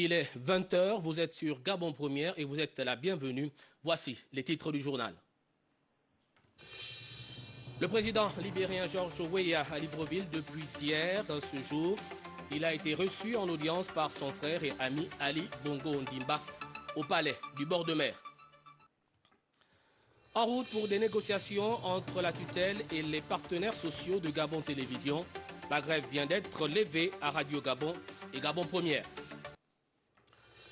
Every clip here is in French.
Il est 20 h, vous êtes sur Gabon Première et vous êtes la bienvenue. Voici les titres du journal. Le président libérien George Weah à Libreville depuis hier, ce jour. Il a été reçu en audience par son frère et ami Ali Bongo Ondimba au palais du bord de mer. En route pour des négociations entre la tutelle et les partenaires sociaux de Gabon Télévision. La grève vient d'être levée à Radio Gabon et Gabon Première.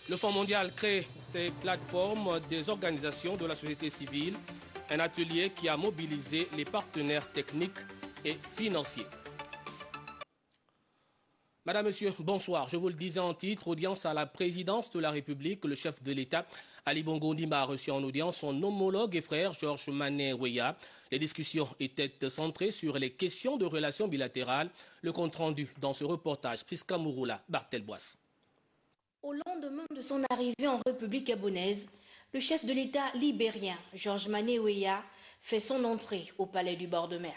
Le Fonds mondial crée ces plateformes des organisations de la société civile, un atelier qui a mobilisé les partenaires techniques et financiers. Madame, Monsieur, bonsoir. Je vous le disais en titre, audience à la présidence de la République. Le chef de l'État, Ali Bongo Ondimba, a reçu en audience son homologue et frère, Georges Mané Weah. Les discussions étaient centrées sur les questions de relations bilatérales. Le compte-rendu dans ce reportage, Priska Mouroula, Bartel Boisse. Au lendemain de son arrivée en République gabonaise, le chef de l'État libérien, Georges Mané Weah, fait son entrée au palais du bord de mer.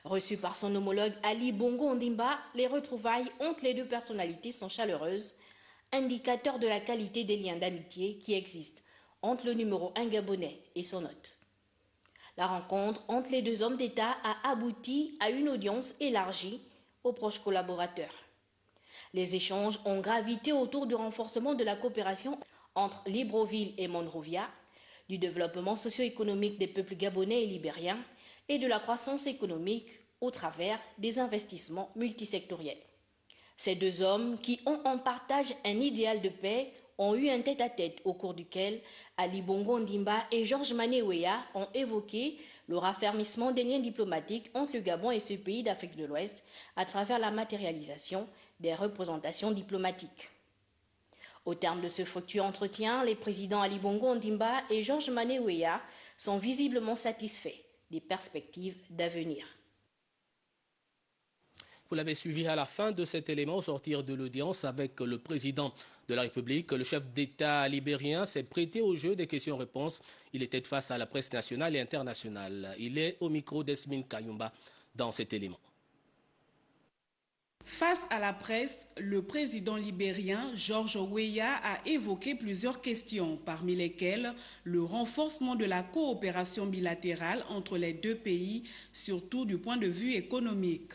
Reçu par son homologue Ali Bongo Ondimba, les retrouvailles entre les deux personnalités sont chaleureuses, indicateur de la qualité des liens d'amitié qui existent entre le numéro 1 gabonais et son hôte. La rencontre entre les deux hommes d'État a abouti à une audience élargie aux proches collaborateurs. Les échanges ont gravité autour du renforcement de la coopération entre Libreville et Monrovia, du développement socio-économique des peuples gabonais et libériens et de la croissance économique au travers des investissements multisectoriels. Ces deux hommes, qui ont en partage un idéal de paix, ont eu un tête-à-tête au cours duquel Ali Bongo Ondimba et Georges Mané Weah ont évoqué le raffermissement des liens diplomatiques entre le Gabon et ce pays d'Afrique de l'Ouest à travers la matérialisation des représentations diplomatiques. Au terme de ce fructueux entretien, les présidents Ali Bongo Ondimba et Georges Mané Weah sont visiblement satisfaits des perspectives d'avenir. Vous l'avez suivi à la fin de cet élément au sortir de l'audience avec le président de la République. Le chef d'État libérien s'est prêté au jeu des questions-réponses. Il était face à la presse nationale et internationale. Il est au micro d'Esmine Kayumba dans cet élément. Face à la presse, le président libérien George Weah a évoqué plusieurs questions, parmi lesquelles le renforcement de la coopération bilatérale entre les deux pays, surtout du point de vue économique.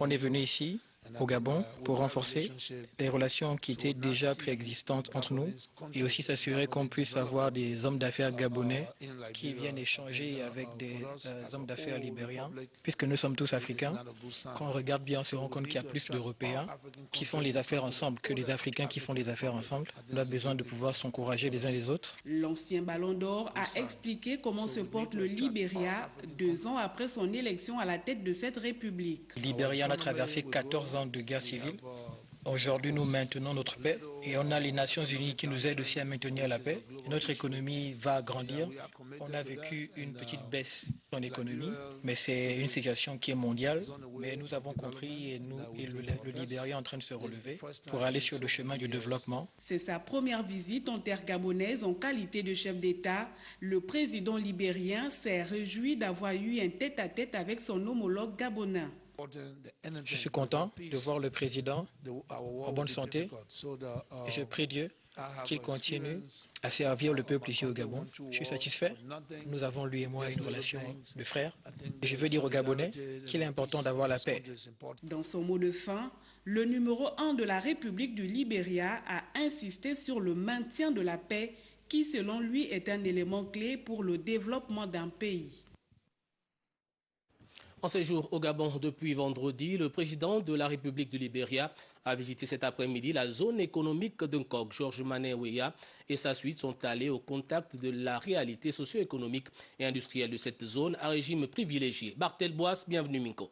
On est venu ici, au Gabon, pour renforcer les relations qui étaient déjà préexistantes entre nous et aussi s'assurer qu'on puisse avoir des hommes d'affaires gabonais qui viennent échanger avec des hommes d'affaires libériens, puisque nous sommes tous africains. Quand on regarde bien, on se rend compte qu'il y a plus d'Européens qui font les affaires ensemble que les Africains qui font les affaires ensemble. On a besoin de pouvoir s'encourager les uns les autres. L'ancien Ballon d'Or a expliqué comment se porte le Libéria 2 ans après son élection à la tête de cette république. Le Libéria a traversé 14 ans de guerre civile. Aujourd'hui, nous maintenons notre paix et on a les Nations Unies qui nous aident aussi à maintenir la paix. Notre économie va grandir. On a vécu une petite baisse en économie, mais c'est une situation qui est mondiale. Mais nous avons compris et le Libéria est en train de se relever pour aller sur le chemin du développement. C'est sa première visite en terre gabonaise en qualité de chef d'État. Le président libérien s'est réjoui d'avoir eu un tête-à-tête avec son homologue gabonais. Je suis content de voir le président en bonne santé et je prie Dieu qu'il continue à servir le peuple ici au Gabon. Je suis satisfait. Nous avons, lui et moi, une relation de frères. Et je veux dire aux Gabonais qu'il est important d'avoir la paix. Dans son mot de fin, le numéro 1 de la République du Libéria a insisté sur le maintien de la paix qui, selon lui, est un élément clé pour le développement d'un pays. En séjour au Gabon depuis vendredi, le président de la République du Libéria a visité cet après-midi la zone économique d'Nkok. Georges Mané Weah et sa suite sont allés au contact de la réalité socio-économique et industrielle de cette zone à régime privilégié. Bartel Boisse, bienvenue Minko.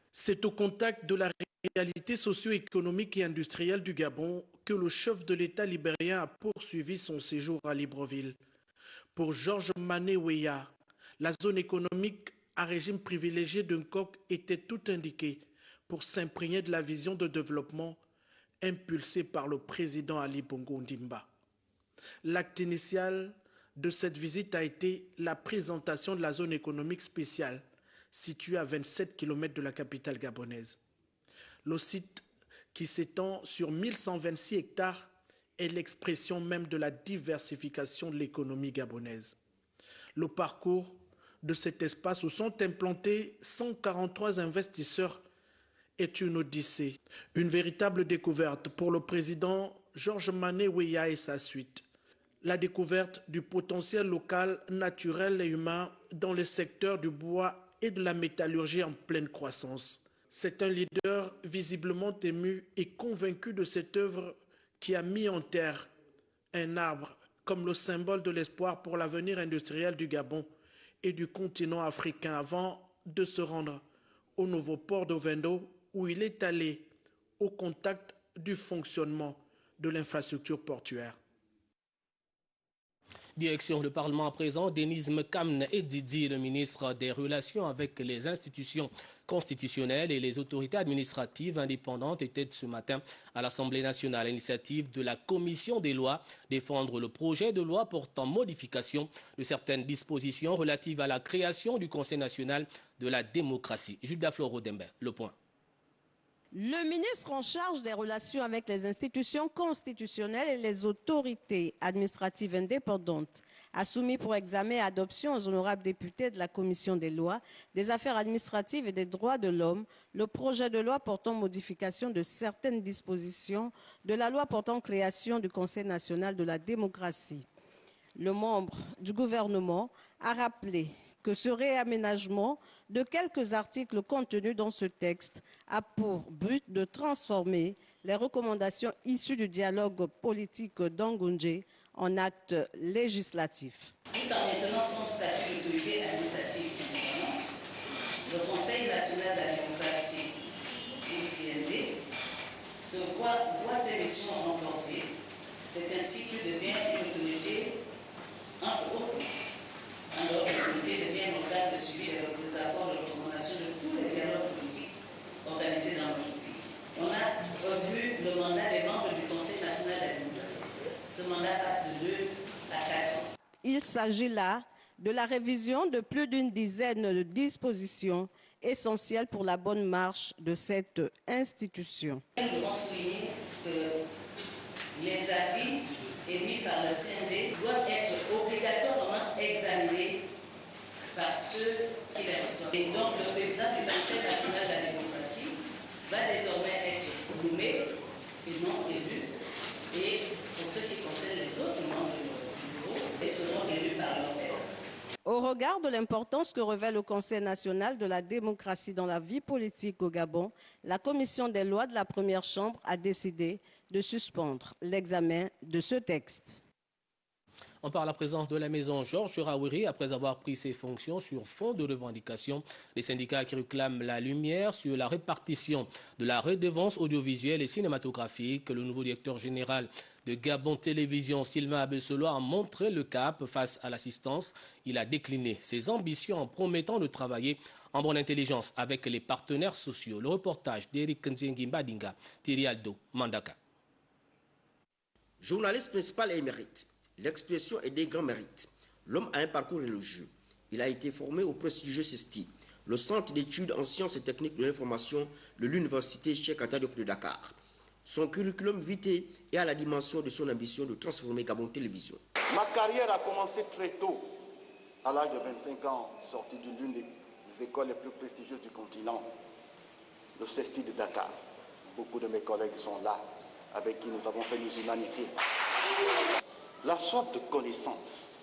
C'est au contact de la réalité socio-économique et industrielle du Gabon que le chef de l'État libérien a poursuivi son séjour à Libreville. Pour Georges Mané Weah, la zone économique à régime privilégié d'un coq était tout indiqué pour s'imprégner de la vision de développement impulsée par le président Ali Bongo Ondimba. L'acte initial de cette visite a été la présentation de la zone économique spéciale située à 27 km de la capitale gabonaise. Le site qui s'étend sur 1126 hectares, est l'expression même de la diversification de l'économie gabonaise. Le parcours de cet espace où sont implantés 143 investisseurs est une odyssée, une véritable découverte pour le président Georges Mané Weah et sa suite. La découverte du potentiel local, naturel et humain dans les secteurs du bois et de la métallurgie en pleine croissance. C'est un leader visiblement ému et convaincu de cette œuvre qui a mis en terre un arbre comme le symbole de l'espoir pour l'avenir industriel du Gabon et du continent africain avant de se rendre au nouveau port d'Ovendo où il est allé au contact du fonctionnement de l'infrastructure portuaire. Direction le Parlement à présent, Denise Mekamne et Didi, le ministre des Relations avec les institutions constitutionnelles et les autorités administratives indépendantes, étaient ce matin à l'Assemblée nationale à l'initiative de la Commission des lois défendre le projet de loi portant modification de certaines dispositions relatives à la création du Conseil national de la démocratie. Judas Floro-Dembe, le point. Le ministre en charge des relations avec les institutions constitutionnelles et les autorités administratives indépendantes a soumis pour examen et adoption aux honorables députés de la Commission des lois, des affaires administratives et des droits de l'homme le projet de loi portant modification de certaines dispositions de la loi portant création du Conseil national de la démocratie. Le membre du gouvernement a rappelé que ce réaménagement de quelques articles contenus dans ce texte a pour but de transformer les recommandations issues du dialogue politique d'Angoundjé en actes législatifs. Tout en maintenant son statut d'autorité administrative indépendante, le Conseil national de la démocratie, ou CND, voit ses missions renforcées. C'est ainsi qu'il devient une autorité entre autres. Alors, l'autorité devient un organe de suivi des accords de recommandation de tous les dialogues politiques organisés dans notre pays. On a revu le mandat des membres du Conseil national de la démocratie. Ce mandat passe de 2 à 4 ans. Il s'agit là de la révision de plus d'une dizaine de dispositions essentielles pour la bonne marche de cette institution. Nous devons souligner que les avis émis par le CND doivent être obligatoirement examinés par ceux qui les reçoivent. Et donc le président du Conseil national de la démocratie va désormais être nommé et non élu. Et pour ce qui concerne les autres membres du bureau, ils seront élus par leur père. Au regard de l'importance que revêt le Conseil national de la démocratie dans la vie politique au Gabon, la commission des lois de la première chambre a décidé de suspendre l'examen de ce texte. On parle à présent de la maison Georges Rawiri. Après avoir pris ses fonctions sur fond de revendications, les syndicats qui réclament la lumière sur la répartition de la redevance audiovisuelle et cinématographique. Le nouveau directeur général de Gabon Télévision, Sylvain Abessolo, a montré le cap face à l'assistance. Il a décliné ses ambitions en promettant de travailler en bonne intelligence avec les partenaires sociaux. Le reportage d'Eric Nzengi Mbadinga, Thierry Aldo, Mandaka. Journaliste principal et émérite, l'expression est des grands mérites. L'homme a un parcours élogieux. Il a été formé au prestigieux CESTI, le Centre d'études en sciences et techniques de l'information de l'Université Cheikh Anta Diop de Dakar. Son curriculum vitae est à la dimension de son ambition de transformer Gabon Télévision. Ma carrière a commencé très tôt, à l'âge de 25 ans, sorti de l'une des écoles les plus prestigieuses du continent, le CESTI de Dakar. Beaucoup de mes collègues sont là, avec qui nous avons fait les humanités. La soif de connaissance,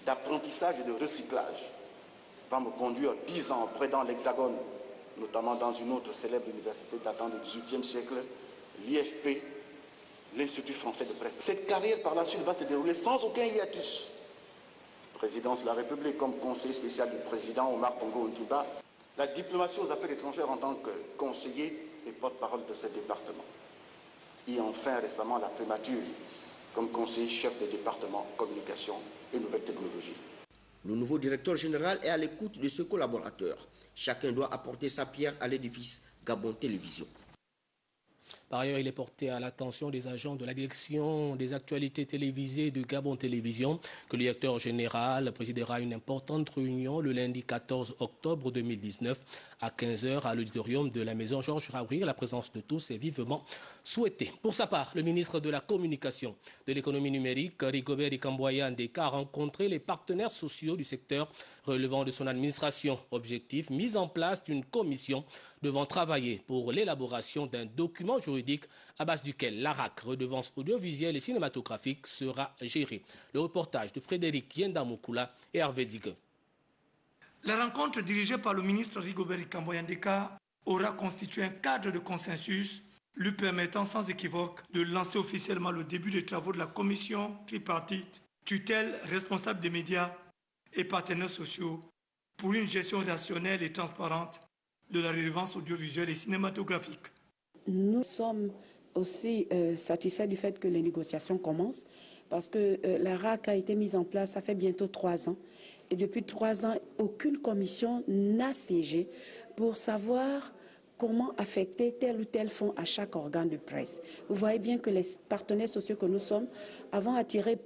d'apprentissage et de recyclage va me conduire 10 ans après dans l'Hexagone, notamment dans une autre célèbre université datant du XVIIIe siècle, l'IFP, l'Institut français de presse. Cette carrière par la suite va se dérouler sans aucun hiatus. Présidence de la République comme conseiller spécial du président Omar Bongo Ondimba, la diplomatie aux affaires étrangères en tant que conseiller et porte-parole de ce département. Et enfin récemment la primature comme conseiller chef des départements communication et nouvelles technologies. Le nouveau directeur général est à l'écoute de ses collaborateurs. Chacun doit apporter sa pierre à l'édifice Gabon Télévision. Par ailleurs, il est porté à l'attention des agents de la direction des actualités télévisées de Gabon Télévision que le directeur général présidera une importante réunion le lundi 14 octobre 2019 à 15h à l'auditorium de la maison Georges Raouri. La présence de tous est vivement souhaitée. Pour sa part, le ministre de la Communication, de l'économie numérique, Rigobert Ikamboya Ndeka, a rencontré les partenaires sociaux du secteur relevant de son administration. Objectif, mise en place d'une commission devant travailler pour l'élaboration d'un document juridique à base duquel l'ARAC, redevance audiovisuelle et cinématographique, sera gérée. Le reportage de Frédéric Yendamukula et Hervé Digue. La rencontre dirigée par le ministre Rigobert Ikamboya Ndeka aura constitué un cadre de consensus lui permettant sans équivoque de lancer officiellement le début des travaux de la commission tripartite, tutelle, responsable des médias et partenaires sociaux pour une gestion rationnelle et transparente de la redevance audiovisuelle et cinématographique. Nous sommes aussi satisfaits du fait que les négociations commencent parce que la RAC a été mise en place, ça fait bientôt 3 ans. Et depuis 3 ans, aucune commission n'a siégé pour savoir comment affecter tel ou tel fonds à chaque organe de presse. Vous voyez bien que les partenaires sociaux que nous sommes avons attiré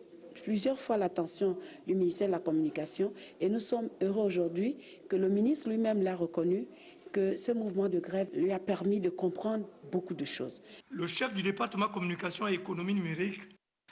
plusieurs fois l'attention du ministère de la Communication et nous sommes heureux aujourd'hui que le ministre lui-même l'a reconnu, que ce mouvement de grève lui a permis de comprendre beaucoup de choses. Le chef du département communication et économie numérique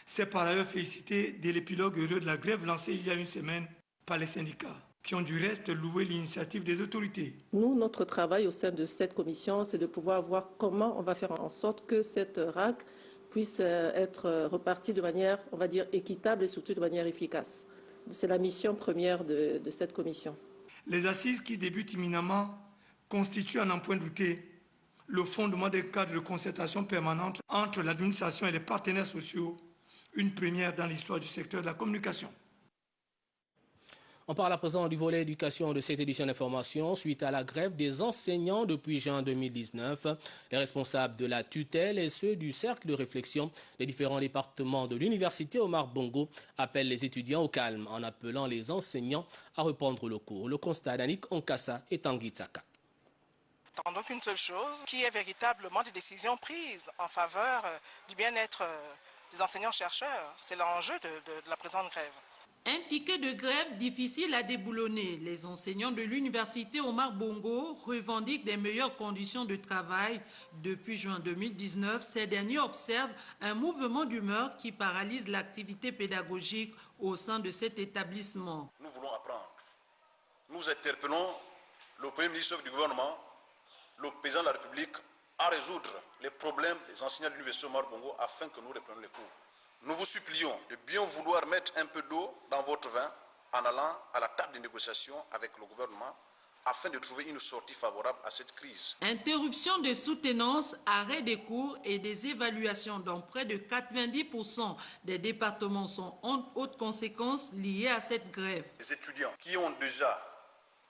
s'est par ailleurs félicité de l'épilogue heureux de la grève lancée il y a une semaine par les syndicats, qui ont du reste loué l'initiative des autorités. Nous, notre travail au sein de cette commission, c'est de pouvoir voir comment on va faire en sorte que cette RAC puisse être repartie de manière, on va dire, équitable et surtout de manière efficace. C'est la mission première de cette commission. Les assises qui débutent imminemment constituent, à n'en point douter, le fondement d'un cadre de concertation permanente entre l'administration et les partenaires sociaux, une première dans l'histoire du secteur de la communication. On parle à présent du volet éducation de cette édition d'information. Suite à la grève des enseignants depuis juin 2019, les responsables de la tutelle et ceux du cercle de réflexion des différents départements de l'université Omar Bongo appellent les étudiants au calme en appelant les enseignants à reprendre le cours. Le constat d'Annick Onkassa et Tanguy Tsaka. Attendons qu'une seule chose, qui est véritablement des décisions prises en faveur du bien-être des enseignants-chercheurs. C'est l'enjeu de la présente grève. Un piquet de grève difficile à déboulonner. Les enseignants de l'université Omar Bongo revendiquent des meilleures conditions de travail. Depuis juin 2019, ces derniers observent un mouvement d'humeur qui paralyse l'activité pédagogique au sein de cet établissement. Nous voulons apprendre. Nous interpellons le Premier ministre du gouvernement, le président de la République, à résoudre les problèmes des enseignants de l'université Omar Bongo afin que nous reprenions les cours. Nous vous supplions de bien vouloir mettre un peu d'eau dans votre vin en allant à la table de négociation avec le gouvernement afin de trouver une sortie favorable à cette crise. Interruption des soutenances, arrêt des cours et des évaluations dans près de 90% des départements sont en haute conséquence liées à cette grève. Les étudiants qui ont déjà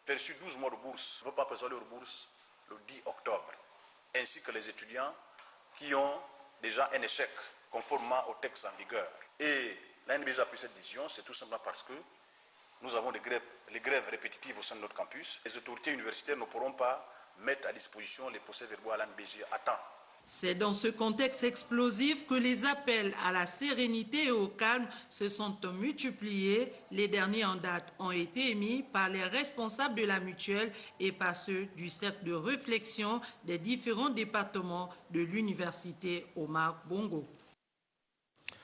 perçu 12 mois de bourse ne vont pas percevoir leur bourse le 10 octobre, ainsi que les étudiants qui ont déjà un échec conformément au texte en vigueur. Et l'ANBG a pris cette décision, c'est tout simplement parce que nous avons les grèves répétitives au sein de notre campus. Les autorités universitaires ne pourront pas mettre à disposition les procès-verbaux à l'ANBG à temps. C'est dans ce contexte explosif que les appels à la sérénité et au calme se sont multipliés. Les derniers en date ont été émis par les responsables de la mutuelle et par ceux du cercle de réflexion des différents départements de l'université Omar Bongo.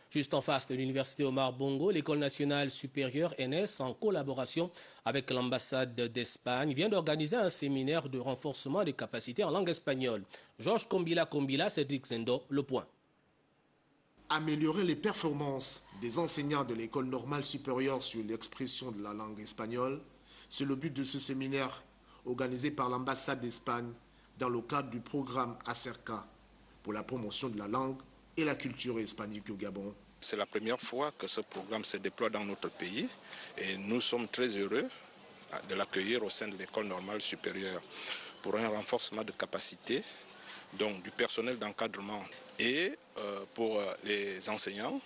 Juste en face de l'université Omar Bongo, l'école nationale supérieure NS, en collaboration avec l'ambassade d'Espagne, vient d'organiser un séminaire de renforcement des capacités en langue espagnole. Georges Kombila, Cédric Zendo, Le Point. Améliorer les performances des enseignants de l'école normale supérieure sur l'expression de la langue espagnole, c'est le but de ce séminaire organisé par l'ambassade d'Espagne dans le cadre du programme ACERCA pour la promotion de la langue et la culture hispanique au Gabon. C'est la première fois que ce programme se déploie dans notre pays et nous sommes très heureux de l'accueillir au sein de l'école normale supérieure pour un renforcement de capacité, donc du personnel d'encadrement et pour les enseignants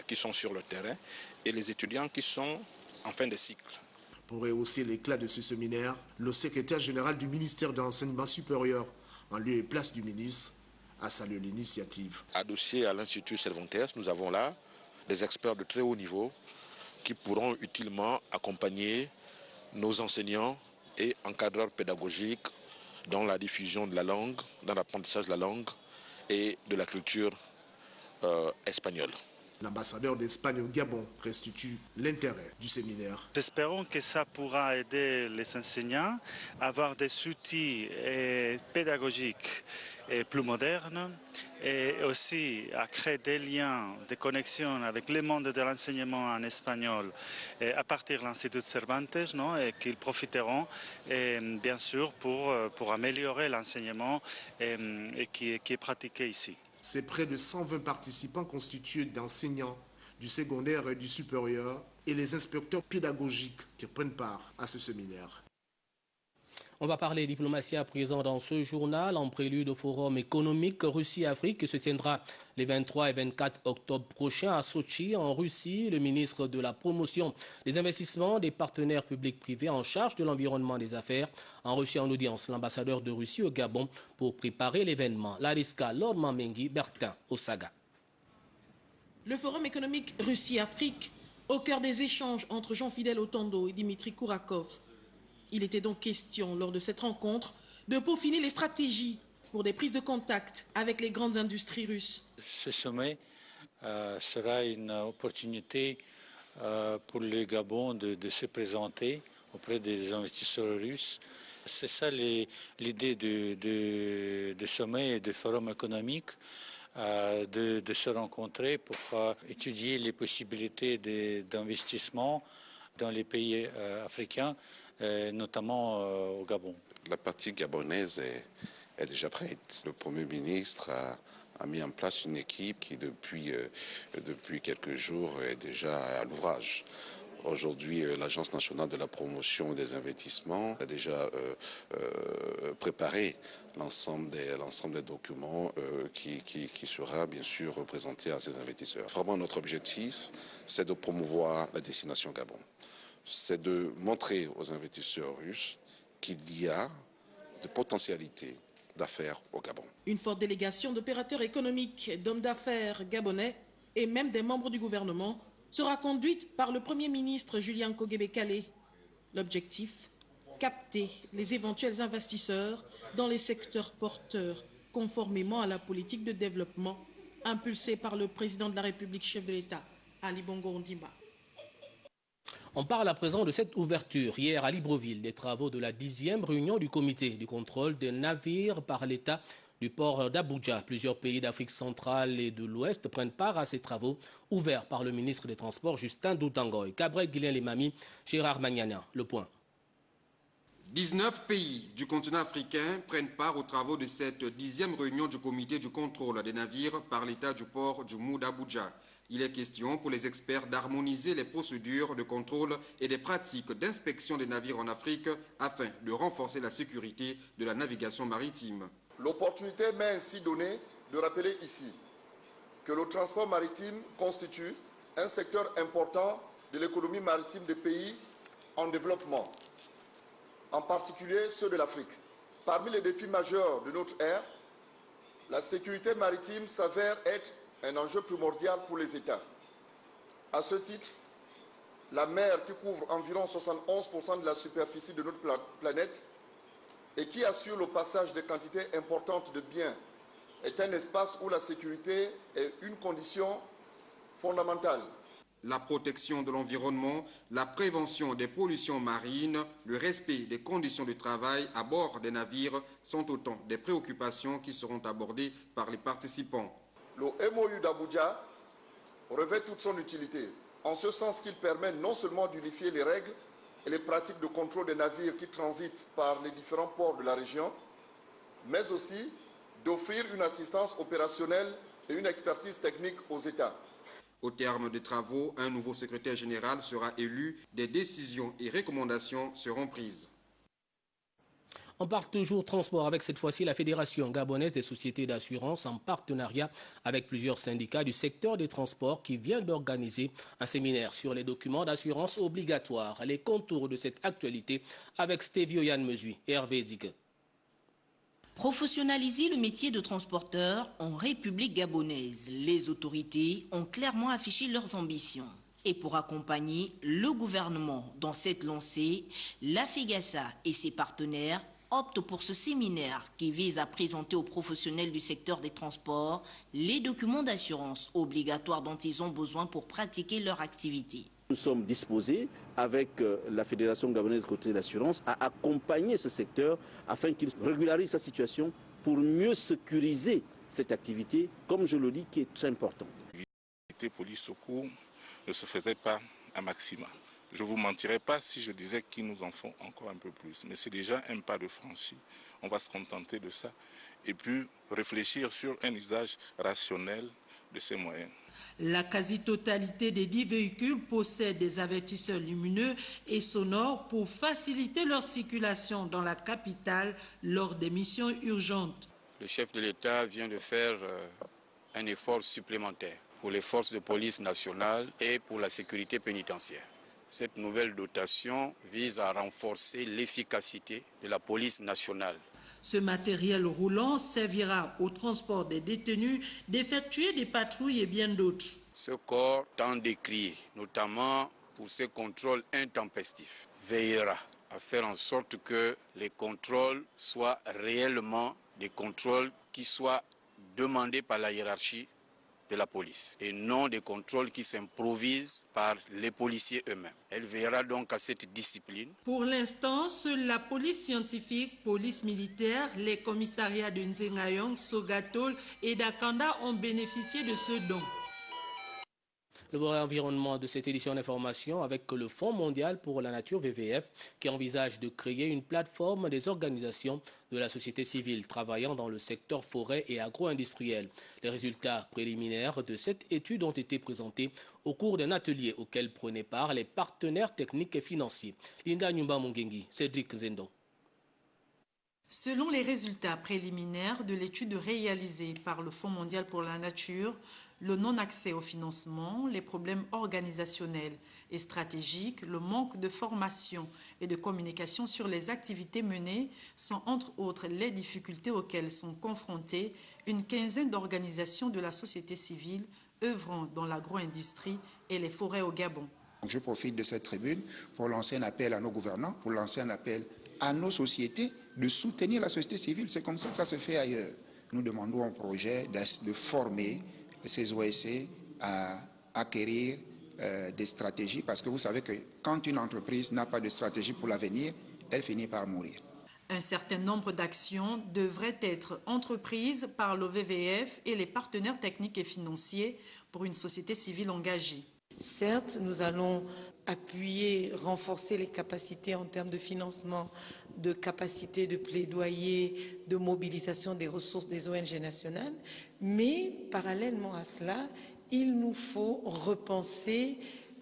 qui sont sur le terrain et les étudiants qui sont en fin de cycle. Pour rehausser l'éclat de ce séminaire, le secrétaire général du ministère de l'Enseignement supérieur, en lieu et place du ministre, a salué l'initiative. Adossé à l'Institut Cervantes, nous avons là des experts de très haut niveau qui pourront utilement accompagner nos enseignants et encadreurs pédagogiques dans la diffusion de la langue, dans l'apprentissage de la langue et de la culture espagnole. L'ambassadeur d'Espagne au Gabon restitue l'intérêt du séminaire. Espérons que ça pourra aider les enseignants à avoir des outils pédagogiques plus modernes et aussi à créer des liens, des connexions avec le monde de l'enseignement en espagnol à partir de l'Institut Cervantes, non, et qu'ils profiteront bien sûr pour améliorer l'enseignement qui est pratiqué ici. C'est près de 120 participants constitués d'enseignants du secondaire et du supérieur et les inspecteurs pédagogiques qui prennent part à ce séminaire. On va parler diplomatie à présent dans ce journal, en prélude au forum économique Russie-Afrique qui se tiendra les 23 et 24 octobre prochains à Sochi, en Russie. Le ministre de la Promotion des investissements des partenaires publics-privés en charge de l'environnement des affaires a reçu en audience l'ambassadeur de Russie au Gabon pour préparer l'événement. Lariska Lord Mamengi, Bertin Osaga. Le forum économique Russie-Afrique au cœur des échanges entre Jean-Fidèle Otondo et Dimitri Kourakov. Il était donc question, lors de cette rencontre, de peaufiner les stratégies pour des prises de contact avec les grandes industries russes. Ce sommet sera une opportunité pour le Gabon de se présenter auprès des investisseurs russes. C'est ça l'idée de sommet et de forum économique, de se rencontrer pour étudier les possibilités d'investissement dans les pays africains, notamment au Gabon. La partie gabonaise est déjà prête. Le Premier ministre a mis en place une équipe qui, depuis quelques jours, est déjà à l'ouvrage. Aujourd'hui, l'Agence nationale de la promotion des investissements a déjà préparé l'ensemble des documents qui sera bien sûr représenté à ces investisseurs. Vraiment, notre objectif, c'est de promouvoir la destination Gabon. C'est de montrer aux investisseurs russes qu'il y a de potentialités d'affaires au Gabon. Une forte délégation d'opérateurs économiques, d'hommes d'affaires gabonais et même des membres du gouvernement sera conduite par le Premier ministre Julien Kogebe-Kalé. L'objectif, capter les éventuels investisseurs dans les secteurs porteurs, conformément à la politique de développement impulsée par le président de la République, chef de l'État, Ali Bongo Ondimba. On parle à présent de cette ouverture hier à Libreville des travaux de la 10e réunion du comité du contrôle des navires par l'État du port d'Abuja. Plusieurs pays d'Afrique centrale et de l'Ouest prennent part à ces travaux ouverts par le ministre des Transports Justin Doutangoy. Cabret Guilain-Lemami, Gérard Magnana, Le Point. 19 pays du continent africain prennent part aux travaux de cette 10e réunion du comité du contrôle des navires par l'État du port du Mou d'Abuja. Il est question pour les experts d'harmoniser les procédures de contrôle et des pratiques d'inspection des navires en Afrique afin de renforcer la sécurité de la navigation maritime. L'opportunité m'est ainsi donnée de rappeler ici que le transport maritime constitue un secteur important de l'économie maritime des pays en développement, en particulier ceux de l'Afrique. Parmi les défis majeurs de notre ère, la sécurité maritime s'avère être un enjeu primordial pour les États. À ce titre, la mer qui couvre environ 71% de la superficie de notre planète et qui assure le passage de quantités importantes de biens est un espace où la sécurité est une condition fondamentale. La protection de l'environnement, la prévention des pollutions marines, le respect des conditions de travail à bord des navires sont autant des préoccupations qui seront abordées par les participants. Le MOU d'Abuja revêt toute son utilité, en ce sens qu'il permet non seulement d'unifier les règles et les pratiques de contrôle des navires qui transitent par les différents ports de la région, mais aussi d'offrir une assistance opérationnelle et une expertise technique aux États. Au terme des travaux, un nouveau secrétaire général sera élu, des décisions et recommandations seront prises. On parle toujours transport avec cette fois-ci la Fédération gabonaise des sociétés d'assurance en partenariat avec plusieurs syndicats du secteur des transports qui vient d'organiser un séminaire sur les documents d'assurance obligatoires. Les contours de cette actualité avec Stevio Yann Mesui et Hervé Digue. Professionnaliser le métier de transporteur en République gabonaise, les autorités ont clairement affiché leurs ambitions. Et pour accompagner le gouvernement dans cette lancée, la FEGASA et ses partenaires opte pour ce séminaire qui vise à présenter aux professionnels du secteur des transports les documents d'assurance obligatoires dont ils ont besoin pour pratiquer leur activité. Nous sommes disposés, avec la Fédération gabonaise côté l'assurance, à accompagner ce secteur afin qu'il régularise sa situation pour mieux sécuriser cette activité, comme je le dis, qui est très importante. L'activité police-secours ne se faisait pas à maximum. Je ne vous mentirais pas si je disais qu'ils nous en font encore un peu plus. Mais c'est déjà un pas de franchi. On va se contenter de ça et puis réfléchir sur un usage rationnel de ces moyens. La quasi-totalité des 10 véhicules possèdent des avertisseurs lumineux et sonores pour faciliter leur circulation dans la capitale lors des missions urgentes. Le chef de l'État vient de faire un effort supplémentaire pour les forces de police nationales et pour la sécurité pénitentiaire. Cette nouvelle dotation vise à renforcer l'efficacité de la police nationale. Ce matériel roulant servira au transport des détenus, d'effectuer des patrouilles et bien d'autres. Ce corps, tant décrié, notamment pour ses contrôles intempestifs, veillera à faire en sorte que les contrôles soient réellement des contrôles qui soient demandés par la hiérarchie de la police et non des contrôles qui s'improvisent par les policiers eux-mêmes. Elle veillera donc à cette discipline. Pour l'instant, seule la police scientifique, police militaire, les commissariats de Nzengayong, Sogatol et d'Akanda ont bénéficié de ce don. Le volet environnement de cette édition d'information avec le Fonds mondial pour la nature VVF qui envisage de créer une plateforme des organisations de la société civile travaillant dans le secteur forêt et agro-industriel. Les résultats préliminaires de cette étude ont été présentés au cours d'un atelier auquel prenaient part les partenaires techniques et financiers. Linda Nyumba Mungengi, Cédric Zendo. Selon les résultats préliminaires de l'étude réalisée par le Fonds mondial pour la nature, le non-accès au financement, les problèmes organisationnels et stratégiques, le manque de formation et de communication sur les activités menées sont entre autres les difficultés auxquelles sont confrontées une quinzaine d'organisations de la société civile œuvrant dans l'agro-industrie et les forêts au Gabon. Je profite de cette tribune pour lancer un appel à nos gouvernants, pour lancer un appel à nos sociétés de soutenir la société civile. C'est comme ça que ça se fait ailleurs. Nous demandons un projet de former ces OSC à acquérir des stratégies, parce que vous savez que quand une entreprise n'a pas de stratégie pour l'avenir, elle finit par mourir. Un certain nombre d'actions devraient être entreprises par le VVF et les partenaires techniques et financiers pour une société civile engagée. Certes, nous allons appuyer, renforcer les capacités en termes de financement, de capacité de plaidoyer, de mobilisation des ressources des ONG nationales, mais parallèlement à cela, il nous faut repenser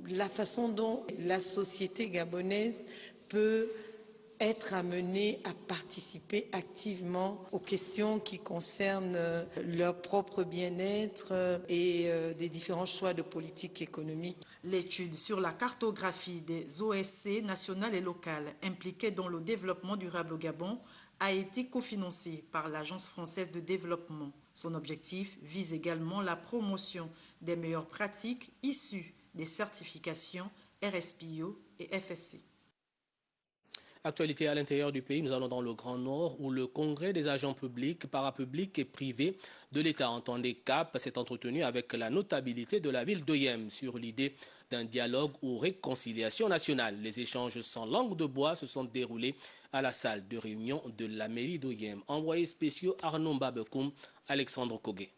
la façon dont la société gabonaise peut être amenée à participer activement aux questions qui concernent leur propre bien-être et des différents choix de politique économique. L'étude sur la cartographie des OSC nationales et locales impliquées dans le développement durable au Gabon a été cofinancée par l'Agence française de développement. Son objectif vise également la promotion des meilleures pratiques issues des certifications RSPO et FSC. Actualité à l'intérieur du pays, nous allons dans le Grand Nord où le Congrès des agents publics, parapublics et privés de l'État entendait CAP s'est entretenu avec la notabilité de la ville d'Oyem sur l'idée d'un dialogue ou réconciliation nationale. Les échanges sans langue de bois se sont déroulés à la salle de réunion de la mairie d'Oyem. Envoyés spéciaux Arnaud Babekoum, Alexandre Kogué.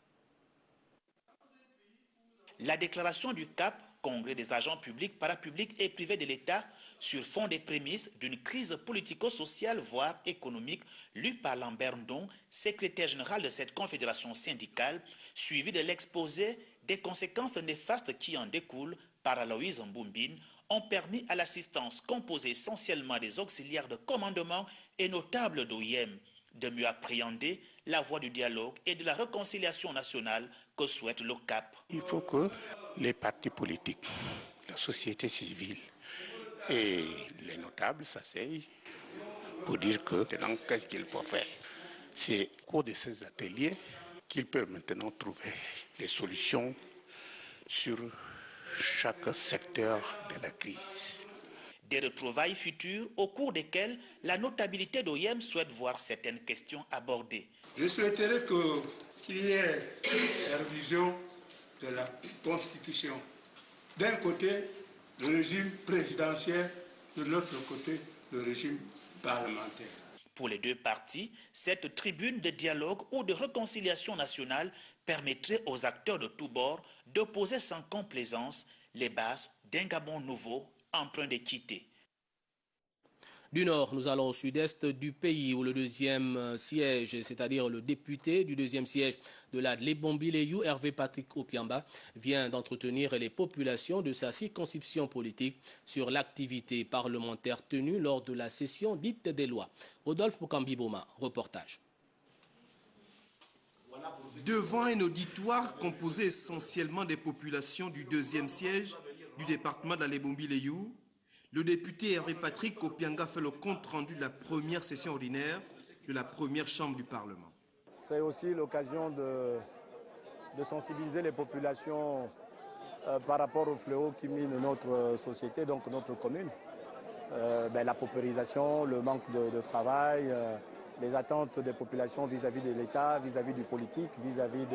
La déclaration du CAP, Congrès des agents publics, parapublics et privés de l'État, sur fond des prémices d'une crise politico-sociale, voire économique, lue par Lambert Ndong, secrétaire général de cette confédération syndicale, suivi de l'exposé des conséquences néfastes qui en découlent par Aloïse Mboumbine, ont permis à l'assistance composée essentiellement des auxiliaires de commandement et notables d'OIM de mieux appréhender la voie du dialogue et de la réconciliation nationale que souhaite le CAP. Il faut que les partis politiques, la société civile et les notables s'asseyent pour dire que maintenant, qu'est-ce qu'il faut faire. C'est au cours de ces ateliers qu'ils peuvent maintenant trouver des solutions sur chaque secteur de la crise. Des retrouvailles futures au cours desquelles la notabilité d'OIM souhaite voir certaines questions abordées. Je souhaiterais qu'il y ait la révision de la Constitution. D'un côté, le régime présidentiel, de l'autre côté, le régime parlementaire. Pour les deux parties, cette tribune de dialogue ou de réconciliation nationale permettrait aux acteurs de tous bords de poser sans complaisance les bases d'un Gabon nouveau empreint d'équité. Du nord, nous allons au sud-est du pays où le deuxième siège, c'est-à-dire le député du deuxième siège de la Lébombi-Leyou, Hervé Patrick Opiamba, vient d'entretenir les populations de sa circonscription politique sur l'activité parlementaire tenue lors de la session dite des lois. Rodolphe Mokambiboma, reportage. Devant un auditoire composé essentiellement des populations du deuxième siège du département de la Lébombi-Leyou, le député Hervé Patrick Opianga fait le compte-rendu de la première session ordinaire de la première chambre du Parlement. C'est aussi l'occasion de sensibiliser les populations par rapport au fléau qui mine notre société, donc notre commune. La paupérisation, le manque de travail, les attentes des populations vis-à-vis de l'État, vis-à-vis du politique, vis-à-vis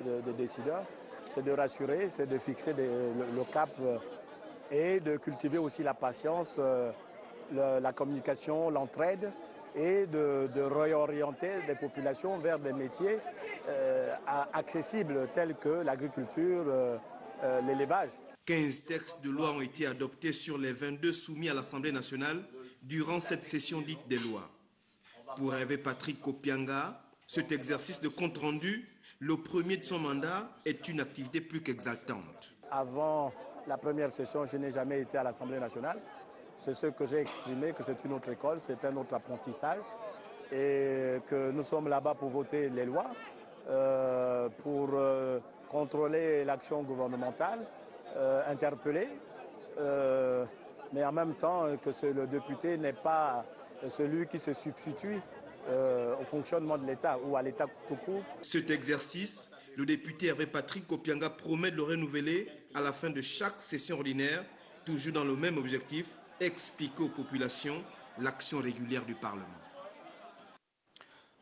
des décideurs. C'est de rassurer, c'est de fixer le cap et de cultiver aussi la patience, la communication, l'entraide et de réorienter les populations vers des métiers accessibles tels que l'agriculture, l'élevage. 15 textes de loi ont été adoptés sur les 22 soumis à l'Assemblée nationale durant cette session dite des lois. Pour Hervé Patrick Opianga, cet exercice de compte-rendu, le premier de son mandat, est une activité plus qu'exaltante. Avant la première session, je n'ai jamais été à l'Assemblée nationale. C'est ce que j'ai exprimé, que c'est une autre école, c'est un autre apprentissage et que nous sommes là-bas pour voter les lois, pour contrôler l'action gouvernementale, interpeller, mais en même temps que le député n'est pas celui qui se substitue au fonctionnement de l'État ou à l'État tout court. Cet exercice, le député Hervé Patrick Opianga promet de le renouveler à la fin de chaque session ordinaire, toujours dans le même objectif, expliquer aux populations l'action régulière du Parlement.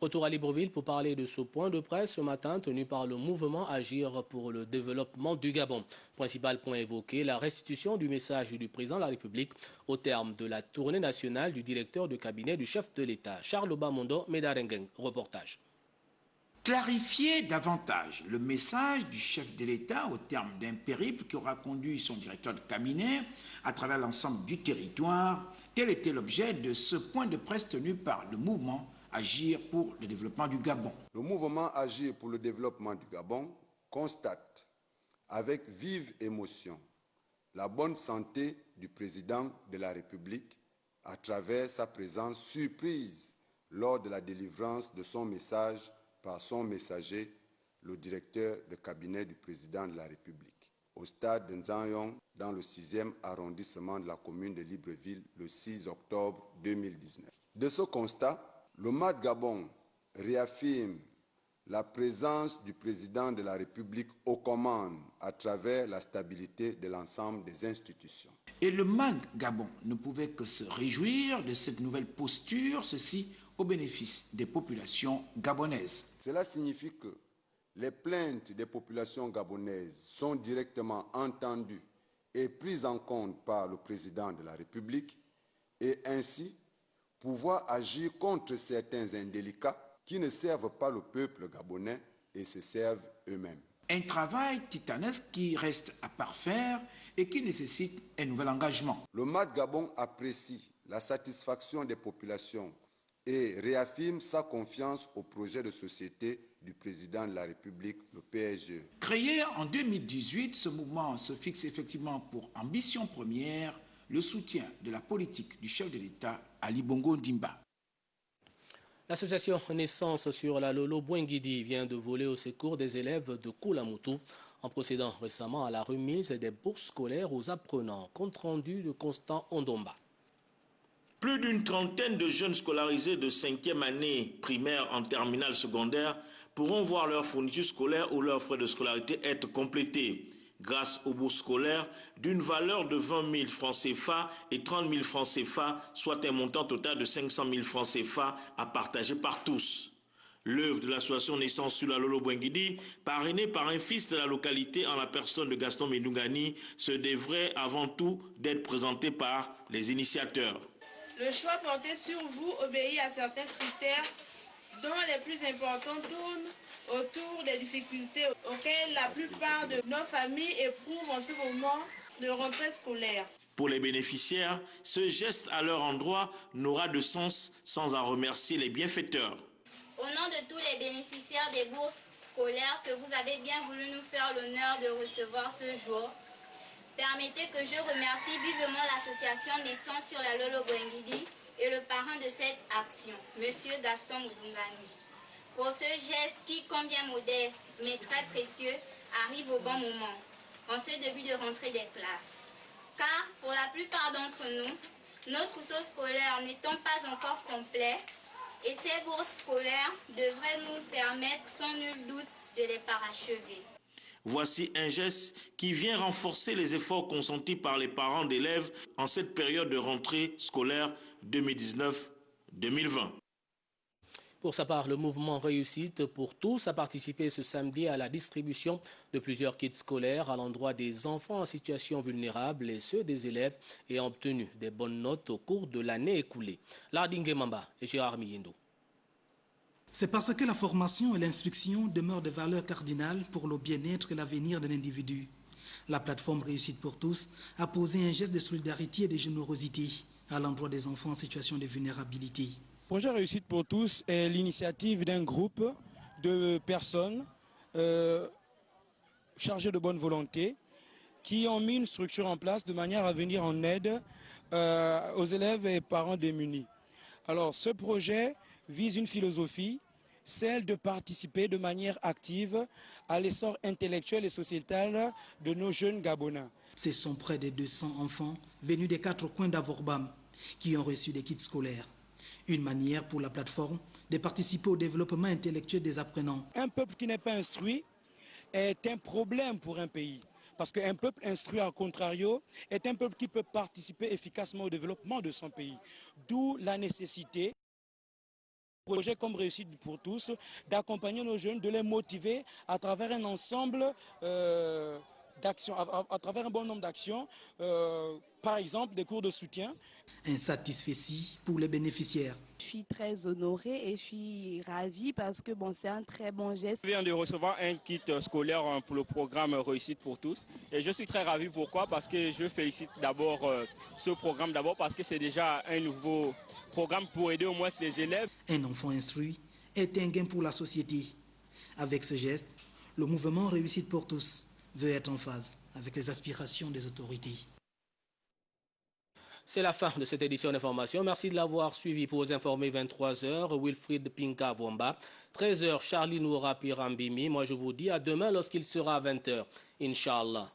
Retour à Libreville pour parler de ce point de presse ce matin tenu par le mouvement Agir pour le développement du Gabon. Principal point évoqué, la restitution du message du président de la République au terme de la tournée nationale du directeur de cabinet du chef de l'État. Charles Obamondo, Medarengeng, reportage. Clarifier davantage le message du chef de l'État au terme d'un périple qui aura conduit son directeur de cabinet à travers l'ensemble du territoire, tel était l'objet de ce point de presse tenu par le mouvement Agir pour le développement du Gabon. Le mouvement Agir pour le développement du Gabon constate avec vive émotion la bonne santé du président de la République à travers sa présence surprise lors de la délivrance de son message par son messager, le directeur de cabinet du président de la République, au stade de Nzanyong, dans le 6e arrondissement de la commune de Libreville, le 6 octobre 2019. De ce constat, le MAD Gabon réaffirme la présence du président de la République aux commandes à travers la stabilité de l'ensemble des institutions. Et le MAD Gabon ne pouvait que se réjouir de cette nouvelle posture, ceci au bénéfice des populations gabonaises. Cela signifie que les plaintes des populations gabonaises sont directement entendues et prises en compte par le président de la République et ainsi pouvoir agir contre certains indélicats qui ne servent pas le peuple gabonais et se servent eux-mêmes. Un travail titanesque qui reste à parfaire et qui nécessite un nouvel engagement. Le MAD Gabon apprécie la satisfaction des populations et réaffirme sa confiance au projet de société du président de la République, le PSG. Créé en 2018, ce mouvement se fixe effectivement pour ambition première le soutien de la politique du chef de l'État, Ali Bongo Ndimba. L'association Naissance sur la Lolo Bouengidi vient de voler au secours des élèves de Koulamoutou en procédant récemment à la remise des bourses scolaires aux apprenants. Compte rendu de Constant Ondomba. Plus d'une trentaine de jeunes scolarisés de 5e année primaire en terminale secondaire pourront voir leur fourniture scolaire ou leurs frais de scolarité être complétés. grâce aux bourses scolaires d'une valeur de 20 000 francs CFA et 30 000 francs CFA, soit un montant total de 500 000 francs CFA à partager par tous. L'œuvre de l'association Naissance sur la Lolo Bwengidi, parrainée par un fils de la localité en la personne de Gaston Ménoungani, se devrait avant tout d'être présentée par les initiateurs. Le choix porté sur vous obéit à certains critères dont les plus importants tournent autour des difficultés auxquelles la plupart de nos familles éprouvent en ce moment de rentrée scolaire. Pour les bénéficiaires, ce geste à leur endroit n'aura de sens sans en remercier les bienfaiteurs. Au nom de tous les bénéficiaires des bourses scolaires que vous avez bien voulu nous faire l'honneur de recevoir ce jour, permettez que je remercie vivement l'association Naissance sur la Lolo Bwengidi et le parrain de cette action, M. Gaston Ménoungani, pour ce geste qui, combien modeste, mais très précieux, arrive au bon moment, en ce début de rentrée des classes. Car, pour la plupart d'entre nous, notre trousseau scolaire n'étant pas encore complet, et ces bourses scolaires devraient nous permettre sans nul doute de les parachever. Voici un geste qui vient renforcer les efforts consentis par les parents d'élèves en cette période de rentrée scolaire 2019-2020. Pour sa part, le mouvement Réussite pour tous a participé ce samedi à la distribution de plusieurs kits scolaires à l'endroit des enfants en situation vulnérable et ceux des élèves ayant obtenu des bonnes notes au cours de l'année écoulée. Lardingue Mamba et Gérard Miyindo. C'est parce que la formation et l'instruction demeurent des valeurs cardinales pour le bien-être et l'avenir de l'individu. La plateforme Réussite pour tous a posé un geste de solidarité et de générosité à l'endroit des enfants en situation de vulnérabilité. Le projet Réussite pour tous est l'initiative d'un groupe de personnes chargées de bonne volonté qui ont mis une structure en place de manière à venir en aide aux élèves et parents démunis. Alors ce projet vise une philosophie, celle de participer de manière active à l'essor intellectuel et sociétal de nos jeunes Gabonais. Ce sont près de 200 enfants venus des 4 coins d'Avorbam qui ont reçu des kits scolaires. Une manière pour la plateforme de participer au développement intellectuel des apprenants. Un peuple qui n'est pas instruit est un problème pour un pays. Parce qu'un peuple instruit, au contrario, est un peuple qui peut participer efficacement au développement de son pays. D'où la nécessité, projet comme Réussite pour tous, d'accompagner nos jeunes, de les motiver à travers un ensemble d'actions, à travers un bon nombre d'actions, par exemple des cours de soutien. Un satisfait pour les bénéficiaires. Je suis très honorée et je suis ravie parce que c'est un très bon geste. Je viens de recevoir un kit scolaire pour le programme Réussite pour tous et je suis très ravi. Pourquoi? Parce que je félicite d'abord ce programme, parce que c'est déjà un nouveau programme pour aider au moins les élèves. Un enfant instruit est un gain pour la société. Avec ce geste, le mouvement Réussite pour tous veut être en phase avec les aspirations des autorités. C'est la fin de cette édition d'information. Merci de l'avoir suivi. Pour vous informer, 23h, Wilfried Pinka Womba. 13h, Charlie Noura Pirambimi. Moi, je vous dis à demain lorsqu'il sera 20h. Inch'Allah.